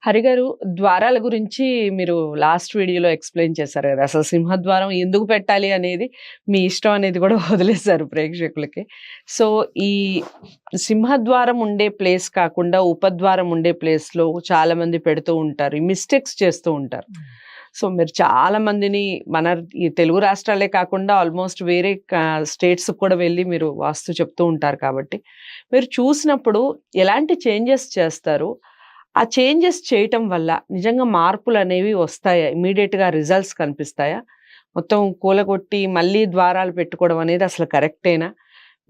హరిగారు, ద్వారాల గురించి మీరు లాస్ట్ వీడియోలో ఎక్స్‌ప్లెయిన్ చేశారు గదా! అసలు సింహద్వారం ఎందుకు పెట్టాలి అనేది మీ ఇష్టం అనేది గూడా వదిలేసారు ప్రేక్షకులకి. సో, ఈ సింహద్వారం ఉండే ప్లేస్ కాకుండా ఉపద్వారం ఉండే ప్లేస్‌లో చాలామంది పెడుతూ ఉంటారు. ఈ మిస్టేక్స్ చేస్తూ ఉంటారు. సో, మీరు చాలా మందిని మన ఈ తెలుగు రాష్ట్రాలే కాకుండా ఆల్మోస్ట్ వేరే స్టేట్స్‌కి కూడా వెళ్లి మీరు వాస్తు చెప్తూ ఉంటారు కాబట్టి, మీరు చూసినప్పుడు ఎలాంటి చేంజెస్ చేస్తారు? ఆ చేంజెస్ చేయటం వల్ల నిజంగా మార్పులనేవి వస్తాయా? ఇమ్మీడియేట్‌గా రిజల్ట్స్ కనిపిస్తాయా? మొత్తం కూలగొట్టి మళ్ళీ ద్వారాలు పెట్టుకోవడం అనేది అసలు కరెక్టేనా?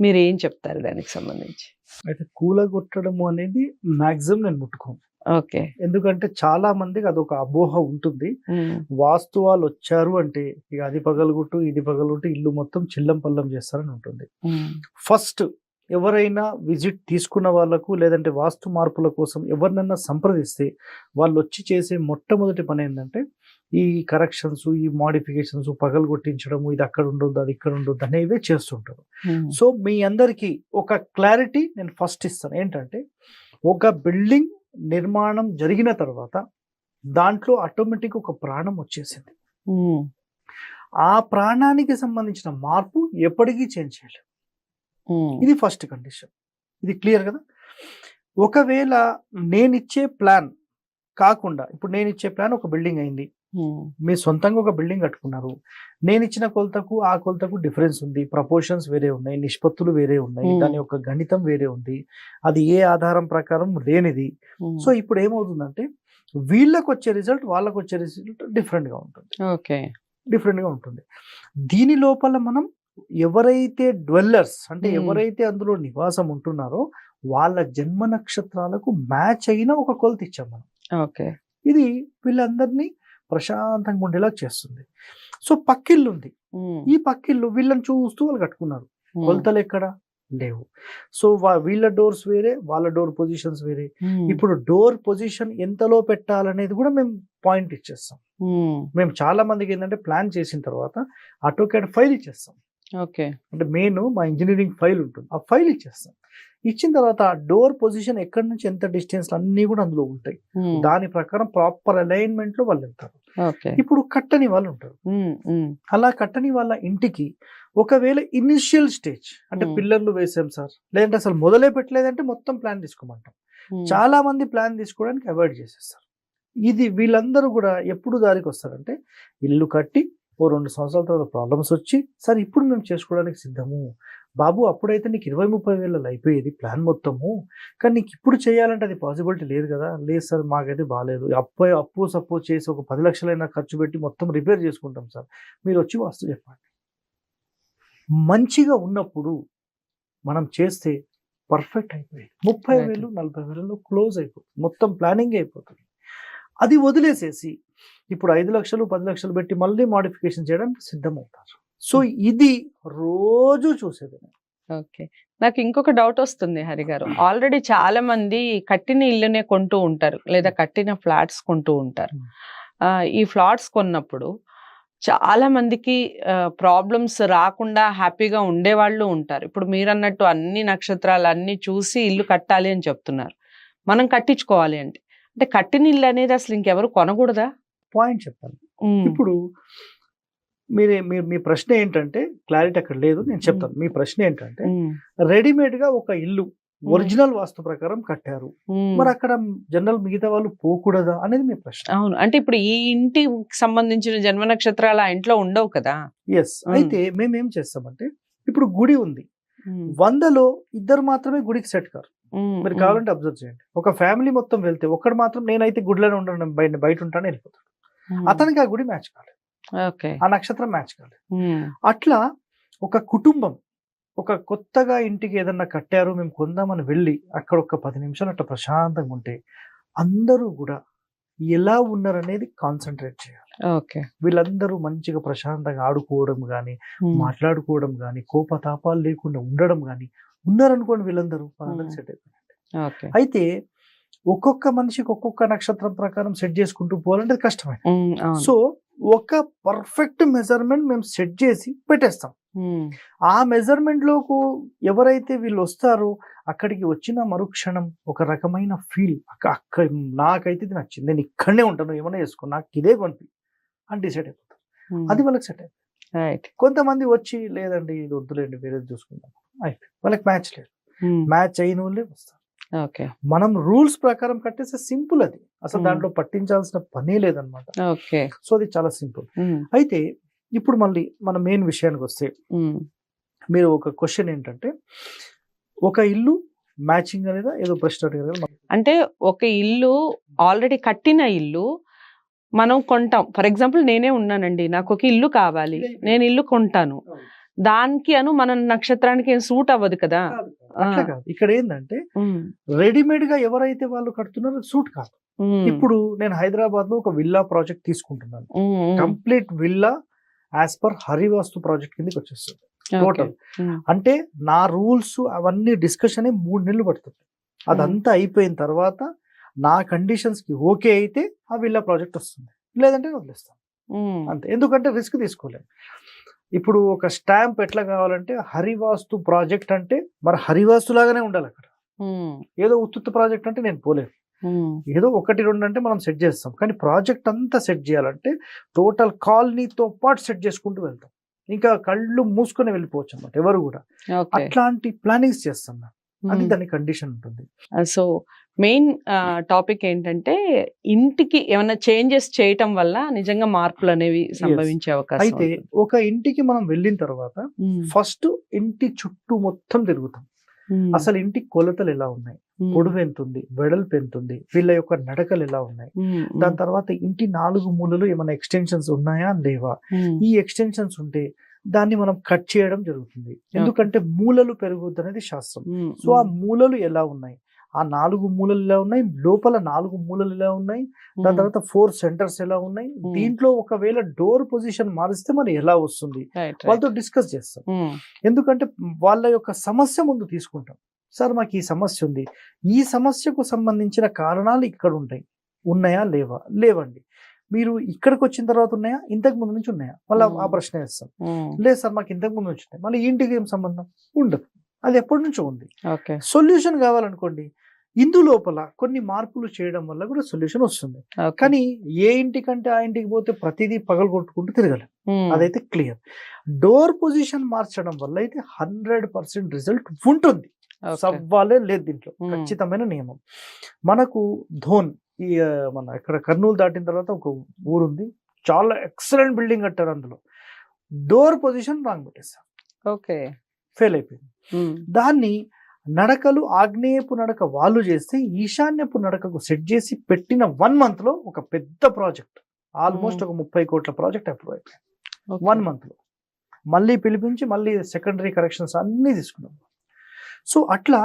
మీరేం చెప్తారు దానికి సంబంధించి? అయితే కూలగొట్టడము అనేది మాక్సిమం నేను ముట్టుకోను. ఓకే. ఎందుకంటే చాలా మందికి అదొక అపోహ ఉంటుంది. హ్మ్. వాస్తు వాళ్ళొచ్చారు అంటే ఇక అది పగలగొట్టు, ఇది పగలగొట్టు ఇల్లు మొత్తం చిల్లం పల్లం చేస్తారని ఉంటుంది. హ్మ్. ఫస్ట్ ఎవరైనా విజిట్ తీసుకున్న వాళ్ళకు లేదంటే వాస్తు మార్పుల కోసం ఎవరినన్నా సంప్రదిస్తే వాళ్ళొచ్చి చేసే మొట్టమొదటి పని ఏంటంటే ఈ కరెక్షన్స్, ఈ మోడిఫికేషన్స్, పగలగొట్టించడము, ఇది అక్కడ ఉండొద్దు, అది ఇక్కడ ఉండొద్దు అనేవే చేస్తుంటారు. హ్మ్. సో మీ అందరికీ ఒక క్లారిటీ నేను ఫస్ట్ ఇస్తాను. ఏంటంటే ఒక బిల్డింగ్ నిర్మాణం జరిగిన తర్వాత దాంట్లో ఆటోమేటిక్ ఒక ప్రాణం వచ్చేసింది. హ్మ్. ఆ ప్రాణానికి సంబంధించిన మార్పు ఎప్పటికీ చేంజ్ చేయలేం. హ్మ్. ఇది ఫస్ట్ కండిషన్. ఇది క్లియర్ కదా. ఒకవేళ నేనిచ్చే ప్లాన్ కాకుండా ఇప్పుడు నేనిచ్చే ప్లాన్ ఒక బిల్డింగ్ అయింది. హ్మ్. మీ సొంతంగా ఒక బిల్డింగ్ కట్టుకున్నారు. నేనిచ్చిన కొలతకు ఆ కొలతకు డిఫరెన్స్ ఉంది. ప్రపోర్షన్స్ వేరే ఉన్నాయి. నిష్పత్తులు వేరే ఉన్నాయి. దాని యొక్క గణితం వేరే ఉంది. అది ఏ ఆధారం ప్రకారం లేనిది. హ్మ్. సో ఇప్పుడు ఏమవుతుందంటే వీళ్ళకొచ్చే రిజల్ట్ వాళ్ళకొచ్చే రిజల్ట్ డిఫరెంట్‌గా ఉంటుంది. ఓకే. డిఫరెంట్‌గా ఉంటుంది. దీని లోపల మనం ఎవరైతే డ్వెల్లర్స్ అంటే హ్మ్. ఎవరైతే అందులో నివాసం ఉంటున్నారో వాళ్ళ జన్మ నక్షత్రాలకు మ్యాచ్ అయిన ఒక కొలత ఇచ్చాం మనం. ఓకే. ఇది వీళ్ళందరినీ ప్రశాంతంగా ఉండేలా చేస్తుంది. సో పక్కిల్లు ఉంది. హ్మ్. ఈ పక్కిల్లు వీళ్ళని చూస్తూ వాళ్ళు కట్టుకున్నారు. హ్మ్. కొలతలు ఎక్కడ లేవు. సో వీళ్ళ డోర్స్ వేరే, వాళ్ళ డోర్ పొజిషన్స్ వేరే. హ్మ్. ఇప్పుడు డోర్ పొజిషన్ ఎంతలో పెట్టాలనేది కూడా మేము పాయింట్ ఇచ్చేస్తాం. హ్మ్. మేము చాలా మందికి ఏంటంటే ప్లాన్ చేసిన తర్వాత ఆటోకాడ్ ఫైల్ ఇచ్చేస్తాం. ఓకే. అంటే మా ఇంజనీరింగ్ ఫైల్ ఉంటుంది. ఆ ఫైల్ ఇచ్చేస్తాం. ఇచ్చిన తర్వాత ఆ డోర్ పొజిషన్ ఎక్కడి నుంచి ఎంత డిస్టెన్స్ అన్నీ కూడా అందులో ఉంటాయి. హ్మ్. దాని ప్రకారం ప్రాపర్ అలైన్మెంట్ లో వాళ్ళు వెళ్తారు. ఓకే. ఇప్పుడు కట్టని వాళ్ళు ఉంటారు. హ్మ్. హ్మ్. అలా కట్టని వాళ్ళ ఇంటికి ఒకవేళ ఇనిషియల్ స్టేజ్ అంటే హ్మ్. పిల్లర్లు వేసాం సార్, లేదంటే అసలు మొదలే పెట్టలేదంటే మొత్తం ప్లాన్ తీసుకోమంటాం. హ్మ్. చాలా మంది ప్లాన్ తీసుకోవడానికి అవాయిడ్ చేసేస్తారు. ఇది వీళ్ళందరూ కూడా ఎప్పుడు దారికి వస్తారంటే ఇల్లు కట్టి ఓ 2 సంవత్సరాల తర్వాత ప్రాబ్లమ్స్ వచ్చి సార్ ఇప్పుడు మేము చేసుకోవడానికి సిద్ధము. బాబు అప్పుడైతే నీకు 20-30 వేలలో అయిపోయేది ప్లాన్ మొత్తము. కానీ నీకు ఇప్పుడు చేయాలంటే అది పాసిబిలిటీ లేదు కదా. లేదు సార్ మాకైతే బాలేదు. అప్పు సపోజ్ చేసి ఒక 10 లక్షలైనా ఖర్చు పెట్టి మొత్తం రిపేర్ చేసుకుంటాం సార్. మీరు వచ్చి వాస్తు చెప్పండి. మంచిగా ఉన్నప్పుడు మనం చేస్తే పర్ఫెక్ట్ అయిపోయింది. 30,000 40,000లో క్లోజ్ అయిపోతుంది. మొత్తం ప్లానింగ్ అయిపోతుంది. అది వదిలేసేసి ఇప్పుడు 5 లక్షలు 10 లక్షలు పెట్టి మళ్ళీ మోడిఫికేషన్ చేయడానికి సిద్ధమవుతారు. సో ఇది రోజు చూసేది. ఓకే. నాకు ఇంకొక డౌట్ వస్తుంది హరిగారు. ఆల్రెడీ చాలా మంది కట్టిన ఇల్లునే కొంటూ ఉంటారు. లేదా కట్టిన ఫ్లాట్స్ కొంటూ ఉంటారు. ఈ ఫ్లాట్స్ కొన్నప్పుడు చాలా మందికి ప్రాబ్లమ్స్ రాకుండా హ్యాపీగా ఉండేవాళ్ళు ఉంటారు. ఇప్పుడు మీరన్నట్టు అన్ని నక్షత్రాలు అన్నీ చూసి ఇల్లు కట్టాలి అని చెప్తున్నారు. మనం కట్టించుకోవాలి అంటే. అంటే కట్టిన ఇల్లు అనేది అసలు ఇంకెవరు కొనకూడదా? పాయింట్ చెప్పాలి. హ్మ్. ఇప్పుడు మీ ప్రశ్న ఏంటంటే క్లారిటీ అక్కడ లేదు. నేను చెప్తాను. మీ ప్రశ్న ఏంటంటే హ్మ్. రెడీమేడ్‌గా ఒక ఇల్లు ఒరిజినల్ వాస్తు ప్రకారం కట్టారు. హ్మ్. మరి అక్కడ జనరల్ మిగతా వాళ్ళు పోకూడదా అనేది మీ ప్రశ్న. అవును. అంటే ఇప్పుడు ఈ ఇంటికి సంబంధించిన జన్మ నక్షత్రాలు ఆ ఇంట్లో ఉండవు కదా! యెస్. అయితే మేమేం చేస్తామంటే ఇప్పుడు గుడి ఉంది. 100లో ఇద్దరు మాత్రమే గుడికి సెట్ కారు. మీరు కావాలంటే అబ్జర్వ్ చేయండి. ఒక ఫ్యామిలీ మొత్తం వెళ్తే ఒక్కడు మాత్రం నేనైతే గుడిలోనే ఉండను, బయట ఉంటాను వెళ్ళిపోతాడు. అతనికి ఆ గుడి మ్యాచ్ కాలేదు. ఓకే. ఆ నక్షత్రం మ్యాచ్ కాలేదు. అట్లా ఒక కుటుంబం ఒక కొత్తగా ఇంటికి ఏదన్నా కట్టారు మేము కొందామని వెళ్ళి అక్కడ ఒక 10 నిమిషాలు అట్లా ప్రశాంతంగా ఉంటే అందరూ కూడా ఎలా ఉన్నారనేది కాన్సన్ట్రేట్ చేయాలి. ఓకే. వీళ్ళందరూ మంచిగా ప్రశాంతంగా ఆడుకోవడం గాని, మాట్లాడుకోవడం గాని, కోపతాపాలు లేకుండా ఉండడం గాని ఉన్నారనుకోండి వీళ్ళందరూ సెట్ అయిపోయింది. ఓకే. అయితే ఒక్కొక్క మనిషికి ఒక్కొక్క నక్షత్రం ప్రకారం సెట్ చేసుకుంటూ పోవాలంటే కష్టమే. సో ఒక పర్ఫెక్ట్ మెజర్మెంట్ మేము సెట్ చేసి పెట్టేస్తాం. ఆ మెజర్మెంట్ లోకు ఎవరైతే వీళ్ళు వస్తారో అక్కడికి వచ్చిన మరుక్షణం ఒక రకమైన ఫీల్, అక్కడ నాకైతే ఇది నచ్చింది, నేను ఇక్కడనే ఉంటాను, ఏమైనా చేసుకో, నాకు ఇదే పంపి అని డిసైడ్ అయిపోతారు. అది వాళ్ళకి సెట్ అయిపోతుంది. కొంతమంది వచ్చి లేదండి ఇది వద్దులేండి వేరేది చూసుకుందాం అయిపోయి వాళ్ళకి మ్యాచ్ లేదు. మ్యాచ్ అయిన వాళ్ళే వస్తారు. మనం రూల్స్ ప్రకారం కట్టేస్తే సింపుల్, అది అసలు దాంట్లో పట్టించాల్సిన పనే లేదనమాట. సో అది చాలా సింపుల్. అయితే ఇప్పుడు మళ్ళీ మన మెయిన్ విషయానికి వస్తే, మీరు ఒక క్వశ్చన్ ఏంటంటే ఒక ఇల్లు మ్యాచింగ్ అనేది ఏదో ప్రశ్న అడిగారు. అంటే ఒక ఇల్లు ఆల్రెడీ కట్టిన ఇల్లు మనం కొంటాం. ఫర్ ఎగ్జాంపుల్ నేనే ఉన్నానండి, నాకు ఒక ఇల్లు కావాలి, నేను ఇల్లు కొంటాను, దానికి మన నక్షత్రానికి ఏం సూట్ అవ్వదు కదా. అట్లా కాదు, ఇక్కడ ఏంటంటే రెడీమేడ్ గా ఎవరైతే వాళ్ళు కడుతున్నారో సూట్ కాదు. ఇప్పుడు నేను హైదరాబాద్ లో ఒక విల్లా ప్రాజెక్ట్ తీసుకుంటున్నాను, complete villa as per Harivastu project కిందకి వచ్చేస్తుంది టోటల్. అంటే నా రూల్స్ అవన్నీ డిస్కషన్ 3 నెలలు పడుతుంది. అదంతా అయిపోయిన తర్వాత నా కండిషన్స్ కి ఓకే అయితే ఆ విల్లా ప్రాజెక్ట్ వస్తుంది, లేదంటే వదిలేస్తాను అంతే. ఎందుకంటే రిస్క్ తీసుకోలేము. ఇప్పుడు ఒక స్టాంప్ ఎట్లా కావాలంటే హరివాస్తు ప్రాజెక్ట్ అంటే మరి హరివాస్తు లాగానే ఉండాలి అక్కడ. ఏదో ఉత్తుత్త ప్రాజెక్ట్ అంటే నేను పోలేను. ఏదో 1-2 అంటే మనం సెట్ చేస్తాం, కానీ ప్రాజెక్ట్ అంతా సెట్ చేయాలంటే టోటల్ కాలనీతో పాటు సెట్ చేసుకుంటూ వెళ్తాం. ఇంకా కళ్ళు మూసుకొని వెళ్ళిపోవచ్చు అన్నమాట ఎవరు కూడా. అట్లాంటి ప్లానింగ్స్ చేస్తాం, అది దాని కండిషన్ ఉంటుంది. సో మెయిన్ టాపిక్ ఏంటంటే ఇంటికి ఏమైనా చేంజెస్ చేయటం వల్ల నిజంగా మార్పులు అనేవి సంభవించే అవకాశం. అయితే ఒక ఇంటికి మనం వెళ్ళిన తర్వాత ఫస్ట్ ఇంటి చుట్టూ మొత్తం తిరుగుతాం. అసలు ఇంటి కొలతలు ఎలా ఉన్నాయి, పొడవు ఎంత ఉంది, వెడల్పు ఎంత ఉంది, వీళ్ళ యొక్క నడకలు ఎలా ఉన్నాయి, దాని తర్వాత ఇంటి 4 మూలలు ఏమైనా ఎక్స్టెన్షన్స్ ఉన్నాయా లేవా, ఈ ఎక్స్టెన్షన్స్ ఉంటే దాన్ని మనం కట్ చేయడం జరుగుతుంది. ఎందుకంటే మూలలు పెరుగుద్ది అనేది శాస్త్రం. సో ఆ మూలలు ఎలా ఉన్నాయి, ఆ 4 మూలలు ఎలా ఉన్నాయి, లోపల 4 మూలలు ఎలా ఉన్నాయి, దాని తర్వాత 4 సెంటర్స్ ఎలా ఉన్నాయి, దీంట్లో ఒకవేళ డోర్ పొజిషన్ మారిస్తే మరి ఎలా వస్తుంది, వాళ్ళతో డిస్కస్ చేస్తాం. ఎందుకంటే వాళ్ళ యొక్క సమస్య ముందు తీసుకుంటాం. సార్ మాకు ఈ సమస్య ఉంది, ఈ సమస్యకు సంబంధించిన కారణాలు ఇక్కడ ఉన్నాయా లేవా, లేవండి. మీరు ఇక్కడికి వచ్చిన తర్వాత ఉన్నాయా, ఇంతకు ముందు నుంచి ఉన్నాయా, మళ్ళీ ఆ ప్రశ్న వేస్తాం. లేదు సార్ మాకు ఇంతకు ముందు నుంచి ఉన్నాయి, మళ్ళీ ఇంటికి ఏం సంబంధం ఉండదు, అది ఎప్పటి నుంచో ఉంది. సొల్యూషన్ కావాలనుకోండి, ఇందులోపల కొన్ని మార్పులు చేయడం వల్ల కూడా సొల్యూషన్ వస్తుంది. కానీ ఏ ఇంటికంటే ఆ ఇంటికి పోతే ప్రతిదీ పగలు కొట్టుకుంటూ తిరగలేం, అదైతే క్లియర్. డోర్ పొజిషన్ మార్చడం వల్ల అయితే 100% రిజల్ట్ ఉంటుంది, సవ్వాలే లేదు దీంట్లో, ఖచ్చితమైన నియమం. మనకు ధోన్ ఈ మన ఇక్కడ కర్నూలు దాటిన తర్వాత ఒక ఊరుంది, చాలా ఎక్సలెంట్ బిల్డింగ్ కట్టారు, అందులో డోర్ పొజిషన్ రాంగ్ పెట్టేస్తారు, ఫెయిల్ అయిపోయింది. దాన్ని నడకలు ఆగ్నేయపు నడక వాళ్ళు చేస్తే ఈశాన్యపు నడకకు సెట్ చేసి పెట్టిన 1 month లో ఒక పెద్ద ప్రాజెక్ట్, ఆల్మోస్ట్ ఒక 30 కోట్ల ప్రాజెక్ట్ అప్రూవ్ అయిపోయింది 1 month లో. మళ్ళీ పిలిపించి మళ్ళీ సెకండరీ కరెక్షన్స్ అన్ని తీసుకున్నాం. సో అట్లా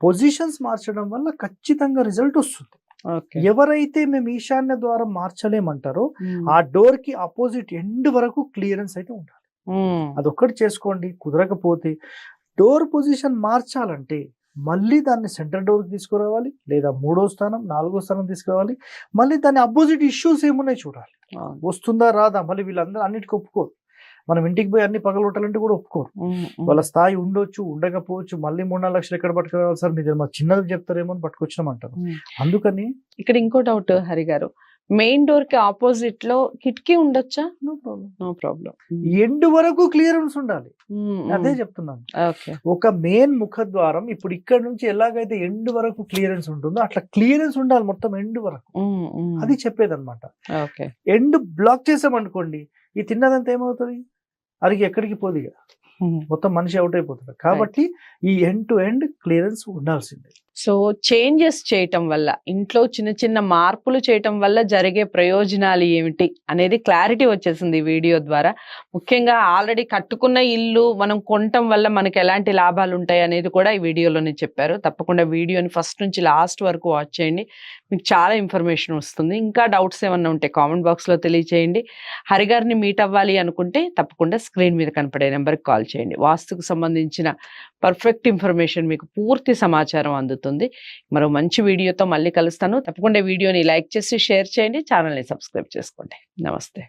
పొజిషన్స్ మార్చడం వల్ల ఖచ్చితంగా రిజల్ట్ వస్తుంది. ఎవరైతే మేము ఈశాన్య ద్వారం మార్చలేమంటారో ఆ డోర్ కి అపోజిట్ ఎండ్ వరకు క్లియరెన్స్ అయితే ఉండాలి. అదొక్కటి చేసుకోండి. కుదరకపోతే డోర్ పొజిషన్ మార్చాలంటే మళ్ళీ దాన్ని సెంటర్ డోర్కి తీసుకురావాలి, లేదా 3వ స్థానం 4వ స్థానం తీసుకురావాలి. మళ్ళీ దాని అపోజిట్ ఇష్యూస్ ఏమున్నాయి చూడాలి, వస్తుందా రాదా. మళ్ళీ వీళ్ళందరూ అన్నిటికీ ఒప్పుకోరు. మనం ఇంటికి పోయి అన్ని పగలగొట్టాలంటే కూడా ఒప్పుకోరు. వాళ్ళ స్థాయి ఉండొచ్చు, ఉండకపోవచ్చు. మళ్ళీ 3-4 లక్షలు ఎక్కడ పట్టుకురావాలి సార్, మీరు మా చిన్నది చెప్తారేమో అని పట్టుకొచ్చినామంటారు. అందుకని ఇక్కడ ఇంకో డౌట్ హరి గారు, మెయిన్ డోర్ కి ఆపోజిట్ లో కిటికీ ఉండొచ్చా? No problem. ఎండ్ వరకు క్లియరెన్స్ ఉండాలి, అదే చెప్తున్నాను. ఒక మెయిన్ ముఖద్వారం ఇప్పుడు ఇక్కడ నుంచి ఎలాగైతే ఎండ్ వరకు క్లియరెన్స్ ఉంటుందో అట్లా క్లియరెన్స్ ఉండాలి మొత్తం ఎండ్ వరకు, అది చెప్పేది అనమాట. ఎండ్ బ్లాక్ చేసామనుకోండి, ఈ తిన్నదంతా ఏమవుతుంది, అరిగి ఎక్కడికి పోదు, ఇక మొత్తం మనిషి అవుట్ అయిపోతుంది. కాబట్టి ఈ ఎండ్ టు ఎండ్ క్లియరెన్స్ ఉండాల్సిందే. సో చేంజెస్ చేయటం వల్ల, ఇంట్లో చిన్న చిన్న మార్పులు చేయటం వల్ల జరిగే ప్రయోజనాలు ఏమిటి అనేది క్లారిటీ వచ్చేసింది ఈ వీడియో ద్వారా. ముఖ్యంగా ఆల్రెడీ కట్టుకున్న ఇల్లు మనం కొనటం వల్ల మనకి ఎలాంటి లాభాలు ఉంటాయి అనేది కూడా ఈ వీడియోలోనే చెప్పారు. తప్పకుండా వీడియోని ఫస్ట్ నుంచి లాస్ట్ వరకు వాచ్ చేయండి, మీకు చాలా ఇన్ఫర్మేషన్ వస్తుంది. ఇంకా డౌట్స్ ఏమన్నా ఉంటే కామెంట్ బాక్స్లో తెలియచేయండి. హరి గారిని మీట్ అవ్వాలి అనుకుంటే తప్పకుండా స్క్రీన్ మీద కనపడే నెంబర్కి కాల్ చేయండి. వాస్తుకు సంబంధించిన పర్ఫెక్ట్ ఇన్ఫర్మేషన్, మీకు పూర్తి సమాచారం అందుతుంది. అవుతుంది. మరో మంచి వీడియోతో మళ్ళీ కలుస్తాను. తప్పకుండా వీడియోని లైక్ చేసి షేర్ చేయండి. ఛానల్ని సబ్స్క్రైబ్ చేసుకోండి. నమస్తే.